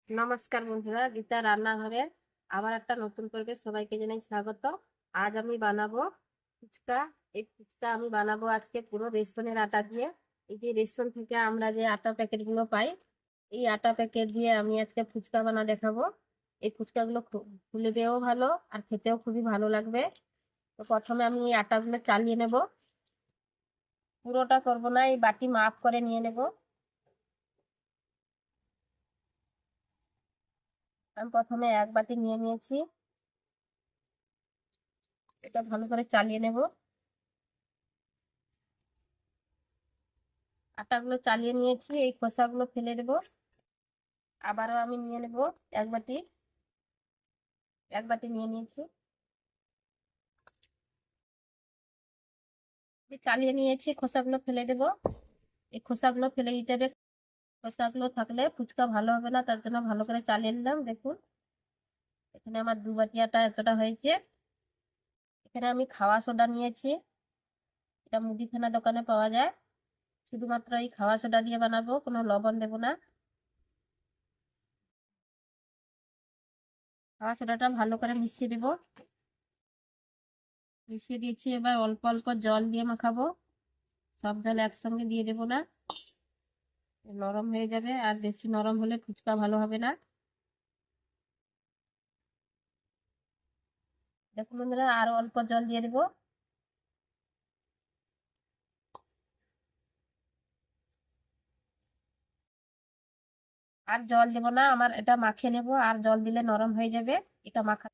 নমস্কার বন্ধুরা, গীতা রান্নাঘরে আবার একটা নতুন পর্বে সবাইকে জানাই স্বাগত। আজ আমি বানাবো ফুচকা। এই ফুচকা আমি বানাবো আজকে পুরো রেশনের আটা দিয়ে। এই যে রেশন থেকে আমরা যে আটা প্যাকেট গুলো পাই, এই আটা প্যাকেট দিয়ে আমি আজকে ফুচকা দেখাবো। এই ফুচকাগুলো ফুলবেও ভালো আর খেতেও খুবই ভালো লাগবে। তো প্রথমে আমি এই আটাগুলো চালিয়ে নেব। পুরোটা করবো না, এই বাটি মাপ করে নিয়ে নেব। আমি প্রথমে এক বাটি নিয়ে নিয়েছি, এটা ভালো করে চালিয়ে নেব। আটাগুলো চালিয়ে নিয়েছি, এই খোসাগুলো ফেলে দেবো। আবারও আমি নিয়ে নেব এক বাটি। এক বাটি নিয়ে নিয়েছি, চালিয়ে নিয়েছি, খোসাগুলো ফেলে দেবো। এই খোসাগুলো ফেলে দিতে হবে। খোসাগুলো থাকলে ফুচকা ভালো হবে না, তার জন্য ভালো করে চালিয়ে নিলাম। দেখুন, এখানে আমার 2 বাটি আটা এতটা হয়েছে। এখানে আমি খাওয়া সোডা নিয়েছি, এটা মুদিখানা দোকানে পাওয়া যায়। শুধুমাত্র এই খাওয়া সোডা দিয়ে বানাবো, কোনো লবণ দেবো না। খাওয়া সোডাটা ভালো করে মিশিয়ে দেবো। মিশিয়ে দিয়েছি, এবার অল্প অল্প জল দিয়ে মাখাবো। সব জল একসঙ্গে দিয়ে দেবো না, নরম হয়ে যাবে, আর বেশি নরম হলে ফুচকা ভালো হবে না। দেখুন বন্ধুরা, আরো অল্প জল দিয়ে দেবো। আর জল দেবো না, আমার এটা মাখিয়ে নেবো, আর জল দিলে নরম হয়ে যাবে। এটা মাখা।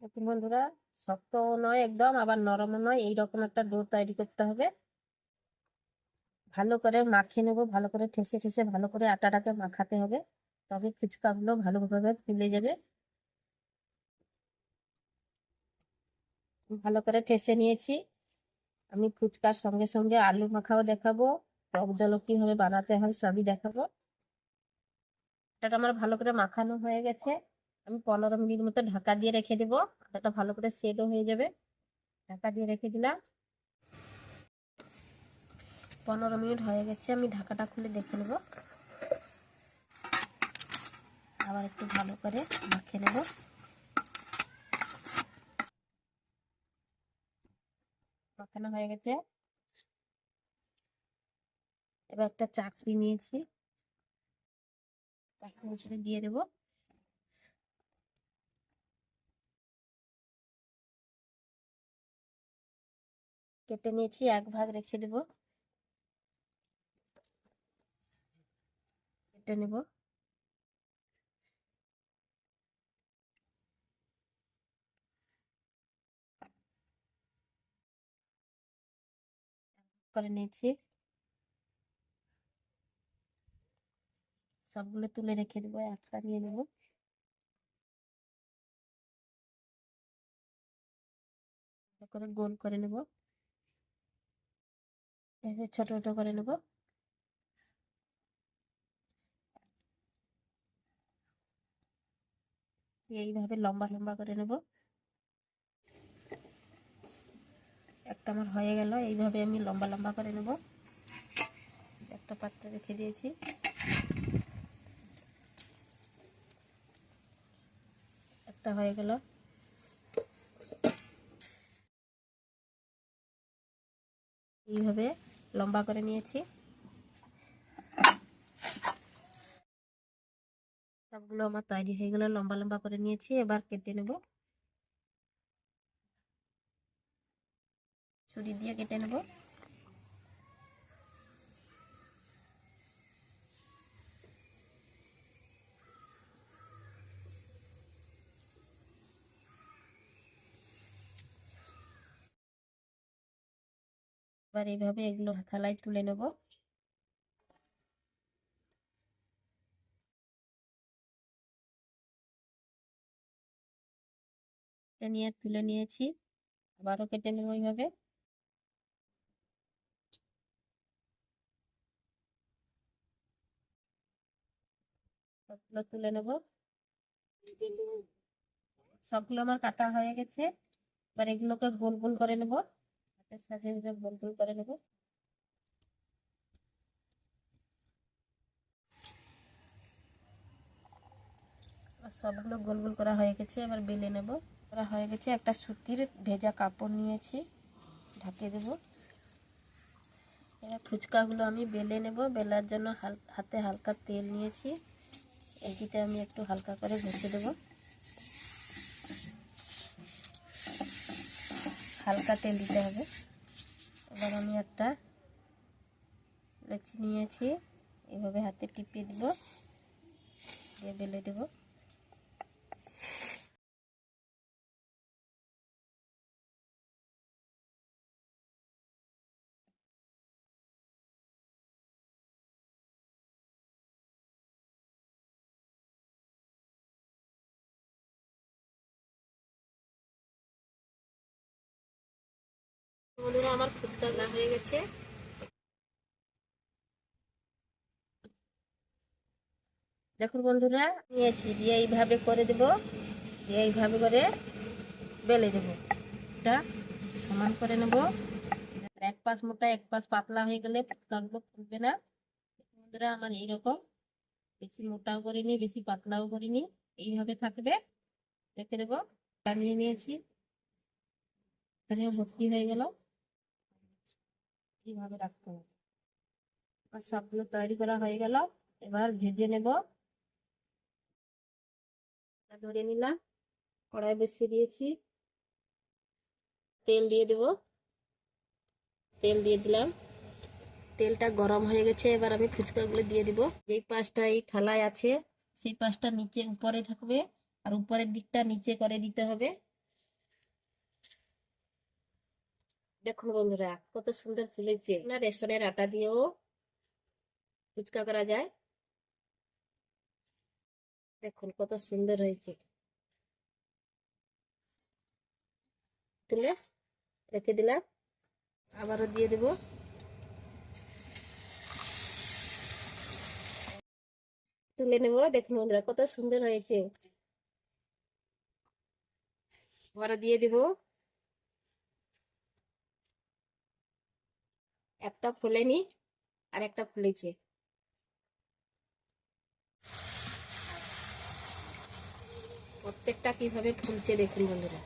দেখুন বন্ধুরা, শক্ত নয় একদম, আবার নরমও নয়, এইরকম একটা ডো তৈরি করতে হবে। ভালো করে মাখিয়ে নেবো, ভালো করে ঠেসে ঠেসে ভালো করে আটাটাকে মাখাতে হবে, তবে ফুচকাগুলো ভালোভাবে ফুলে যাবে। ভালো করে ঠেসে নিয়েছি। আমি ফুচকার সঙ্গে সঙ্গে আলু মাখাও দেখাবো, টক জলও কিভাবে বানাতে হয় সবই দেখাবো। এটা আমার ভালো করে মাখানো হয়ে গেছে। আমি 15 মিনিট মতো ঢাকা দিয়ে রেখে দেবো, এটা ভালো করে সেদ্ধ হয়ে যাবে। ঢাকা দিয়ে রেখে দিলাম। 15 মিনিট হয়ে গেছে, আমি ঢাকাটা খুলে দেখে নেব। আবার একটু ভালো করে মাখিয়ে নেব। মাখানো হয়ে গেছে। এবার একটা চাটনি নিয়েছি, চাটনি দিয়ে দেবো। কেটে নিয়েছি, এক ভাগ রেখে দেবো। কেটে নেব। করে নিয়েছি, সবগুলো তুলে রেখে দেবো, একটা নিয়ে নেবো। করে গোল করে নেব, ছোট ছোট করে নেব। এইভাবে লম্বা লম্বা করে নেব। একটা আমার হয়ে গেল, এইভাবে আমি লম্বা লম্বা করে নেব। একটা পাত্রে রেখে দিয়েছি। একটা হয়ে গেল। এইভাবে লম্বা করে নিয়েছি। সবগুলো আমার তৈরি হয়ে গেল, লম্বা লম্বা করে নিয়েছি। এবার কেটে নেব, ছুরি দিয়ে কেটে নেব। এবার এইভাবে এগুলো থালায় তুলে নেব। নিয়ে তুলে নিয়েছি, আবারও কেটে নেব এইভাবে। সবগুলো তুলে নেব। সবগুলো আমার কাটা হয়ে গেছে। এবার এগুলোকে গোল গোল করে নেব, হাতের সাথে গোল গোল করে নেব। সবগুলো গোল গোল করা হয়ে গেছে, এবার বেলে নেব। করা হয়ে গেছে, একটা সুতির ভেজা কাপড় নিয়েছি, ঢাকিয়ে দেব। এবার ফুচকাগুলো আমি বেলে নেব। বেলার জন্য হাতে হালকা তেল নিয়েছি, এটিতে আমি একটু হালকা করে ঘষে দেব। হালকা তেল দিতে হবে। এবার আমি একটা লেচি নিয়েছি, এভাবে হাতে টিপিয়ে দেব, দিয়ে বেলে দেব। বন্ধুরা, আমার ফুচকা না হয়ে গেছে। দেখুন বন্ধুরা, নিয়েছি, দিয়ে এইভাবে করে দেব, দিয়ে এইভাবে করে বেলে দেব। এটা সমান করে নেব। এক পাশ মোটা এক পাশ পাতলা হয়ে গেলে ফুচকাগুলো ফুলবে না। বন্ধুরা, আমার এইরকম, বেশি মোটাও করিনি বেশি পাতলাও করিনি, এইভাবে থাকবে। রেখে দেবো। নিয়ে নিয়েছি, এখানে ভর্তি হয়ে গেল। এইভাবে রাখতে হবে। আর সবগুলো তৈরি করা হয়ে গেল, এবার ভেজে নেব। ধরে নিলাম, কড়াই বসিয়ে দিয়েছি, তেল দিয়ে দেব। তেল দিয়ে দিলাম, তেলটা গরম হয়ে গেছে। এবার আমি ফুচকাগুলো দিয়ে দিব। যেই পাশটা এই থালায় আছে সেই পাশটা নিচে উপরে থাকবে, আর উপরের দিকটা নিচে করে দিতে হবে। দেখুন বন্ধুরা, কত সুন্দর ফুলেছে না। রেশনের আটা দিয়েও ফুচকা করা যায়। দেখুন কত সুন্দর হয়েছে। তুলে রেখে দিলাম, আবারও দিয়ে দেব। তুলে নেব। দেখুন বন্ধুরা, কত সুন্দর হয়েছে। আবারও দিয়ে দেব। একটা ফুলেনি, আর একটা ফুলেছে। প্রত্যেকটা কিভাবে ফুলছে দেখুন বন্ধুরা।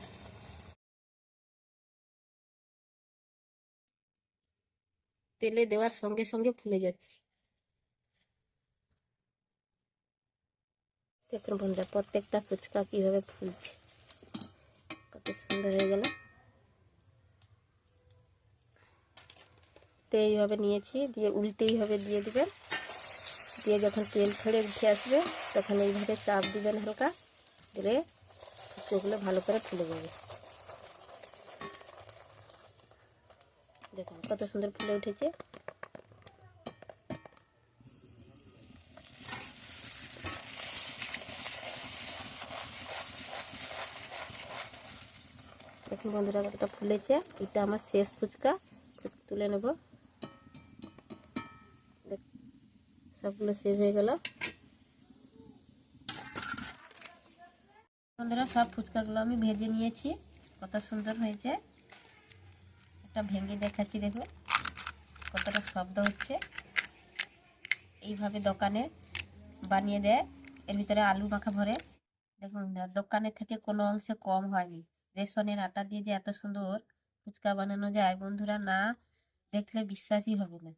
তেলে দেওয়ার সঙ্গে সঙ্গে ফুলে যাচ্ছে। দেখুন বন্ধুরা, প্রত্যেকটা ফুচকা কিভাবে ফুলছে, কত সুন্দর হয়ে গেল। তো এইভাবে নিয়েছি, দিয়ে উল্টে এইভাবে দিয়ে দিবেন। দিয়ে যখন তেল ছেড়ে উঠে আসবে তখন এইভাবে চাপ দিবেন হালকা, দিলে ফুচকাগুলো ভালো করে ফুলে যাবে। দেখুন কত সুন্দর ফুলে উঠেছে। দেখুন বন্ধুরা, কতটা ফুলেছে। এটা আমার শেষ ফুচকা, তুলে নেব। সবগুলো শেষ হয়ে গেল। বন্ধুরা, সব ফুচকাগুলো আমি ভেজে নিয়েছি, কত সুন্দর হয়েছে। একটা ভেঙে দেখাচ্ছি, দেখো কতটা শব্দ হচ্ছে। এইভাবে দোকানে বানিয়ে দেয়, এর ভিতরে আলু মাখা ভরে। দেখুন দোকানের থেকে কোনো অংশে কম হয়নি। রেশনের আটা দিয়ে যে এত সুন্দর ফুচকা বানানো যায় বন্ধুরা, না দেখলে বিশ্বাসই হবে না।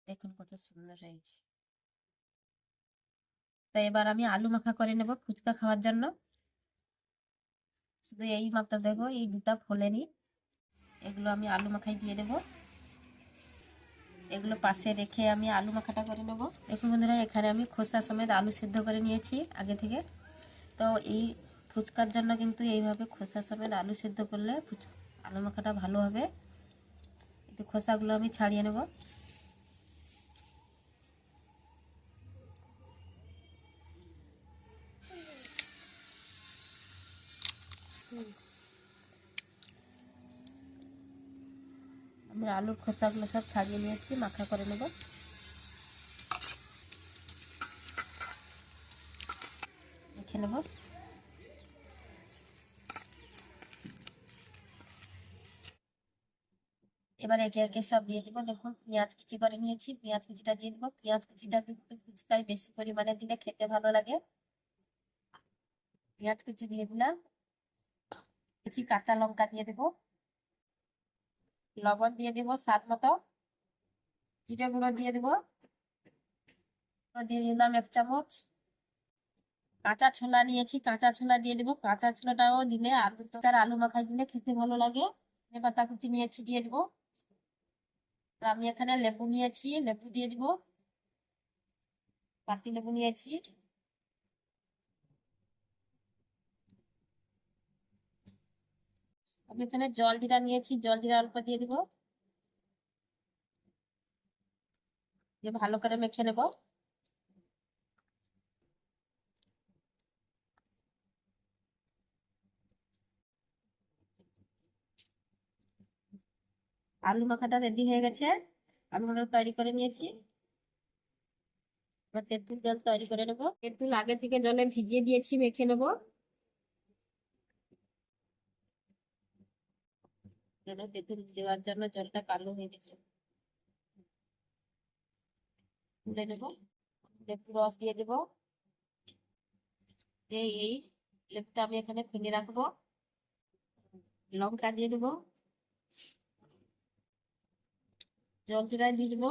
দেখুন কত সুন্দর হয়েছে। তো এবার আমি আলু মাখা করে নেব ফুচকা খাওয়ার জন্য। শুধু এই মাপটা দেখো, এই দুটা ফোলেনি, এগুলো আমি আলু মাখায় দিয়ে দেবো। এগুলো পাশে রেখে আমি আলু মাখাটা করে নেব। দেখুন বন্ধুরা, এখানে আমি খোসা সমেত আলু সিদ্ধ করে নিয়েছি আগে থেকে। তো এই ফুচকার জন্য কিন্তু এইভাবে খোসা সমেত আলু সিদ্ধ করলে আলু মাখাটা ভালো হবে। এতে খোসাগুলো আমি ছাড়িয়ে নেব। আমি আলুর খোসাগুলো সব ছাড়িয়ে নিয়েছি, মাখা করে নেব। মেখে নেব। এবার একে একে সব দিয়ে দেবো। দেখুন পেঁয়াজ কুচি করে নিয়েছি, পেঁয়াজ কুচিটা দিয়ে দেবো। পেঁয়াজ কুচিটা কিন্তু ফুচকায় বেশি পরিমাণে দিলে খেতে ভালো লাগে। পেঁয়াজ কুচি দিয়ে দিলাম, কিছু কাঁচা লঙ্কা দিয়ে দেবো, লবণ দিয়ে দেবো স্বাদ মতো, জিরে গুঁড়ো দিয়ে দেবো, দিয়ে দিলাম 1 চামচ। কাঁচা ছোলা নিয়েছি, কাঁচা ছোলা দিয়ে দেবো, কাঁচা ছোলাটাও দিলে আলু তরকারি আলু মাখাই দিলে খেতে ভালো লাগে। পাতা কুচি নিয়েছি দিয়ে দেবো। আমি এখানে লেবু নিয়েছি, লেবু দিয়ে দিব, পাতি লেবু নিয়েছি। আমি এখানে জল জিরা নিয়েছি, জল জিরা অল্প দিয়ে দিব, দিয়ে ভালো করে মেখে নেব। আলু মাখাটা রেডি হয়ে গেছে, আমি ওটা তৈরি করে নিয়েছি। এবার তেঁতুল জল তৈরি করে নেবো। তেঁতুল আগে থেকে জলে ভিজিয়ে দিয়েছি, মেখে নেবো। তেঁতুল দেওয়ার জন্য জলটা কালো হয়ে গেছে, তুলে নেবো। লেবু রস দিয়ে দেবো। এই লেবুটা আমি এখানে ফেলে রাখবো। লঙ্কা দিয়ে দেবো, জল জিরা দিয়ে দেবো,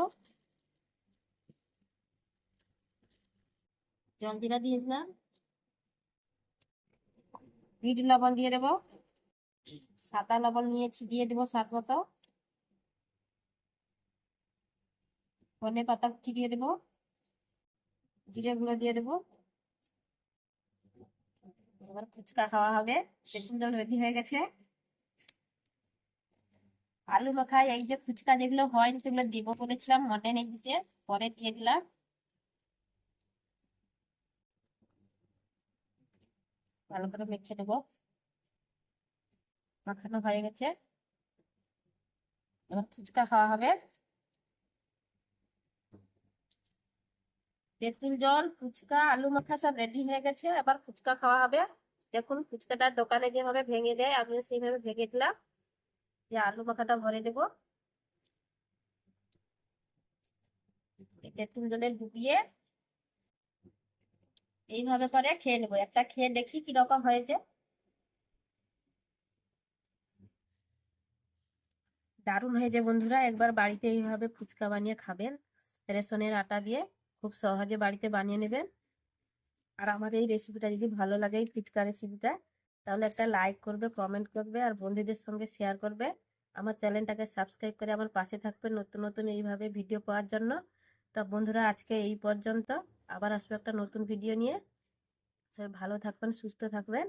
জল জিরা দিয়ে দিলাম, বিট লবণ দিয়ে দেবো, সাদা লবণ নিয়েছি দিয়ে দেবো স্বাদ মতো, ধনে পাতা কুচি দিয়ে দেবো, জিরে গুঁড়ো দিয়ে দেবো। এবার ফুচকা খাওয়া হবে। তেঁতুল জল রেডি হয়ে গেছে। আলু মাখায় এই যে ফুচকা যেগুলো হয় সেগুলো দিব বলেছিলাম, মনে নেই দিতে, পরে দিয়ে দিলাম। ভালো করে মেখে নেবো। মাখানো হয়ে গেছে, এবার ফুচকা খাওয়া হবে। তেঁতুল জল, ফুচকা, আলু মাখা সব রেডি হয়ে গেছে, এবার ফুচকা খাওয়া হবে। দেখুন ফুচকাটা দোকানে যেভাবে ভেঙে দেয় আমিও সেইভাবে ভেঙে দিলাম, যে আলু মাখাটা ভরে দেবো। তেঁতুল জলে ডুবিয়ে এইভাবে করে খেয়ে নেবো। একটা খেয়ে দেখি কিরকম হয়েছে। দারুণ হয়েছে বন্ধুরা, একবার বাড়িতে এইভাবে ফুচকা বানিয়ে খাবেন রেশনের আটা দিয়ে, খুব সহজে বাড়িতে বানিয়ে নেবেন। আর আমার এই রেসিপিটা যদি ভালো লাগে, এই ফুচকা রেসিপিটা, তাহলে একটা লাইক করবে, কমেন্ট করবে, আর বন্ধুদের সঙ্গে শেয়ার করবে। আমার চ্যানেলটাকে সাবস্ক্রাইব করে আমার পাশে থাকবে নতুন নতুন এইভাবে ভিডিও পাওয়ার জন্য। তো বন্ধুরা আজকে এই পর্যন্ত, আবার আসবো একটা নতুন ভিডিও নিয়ে। সবাই ভালো থাকবেন, সুস্থ থাকবেন।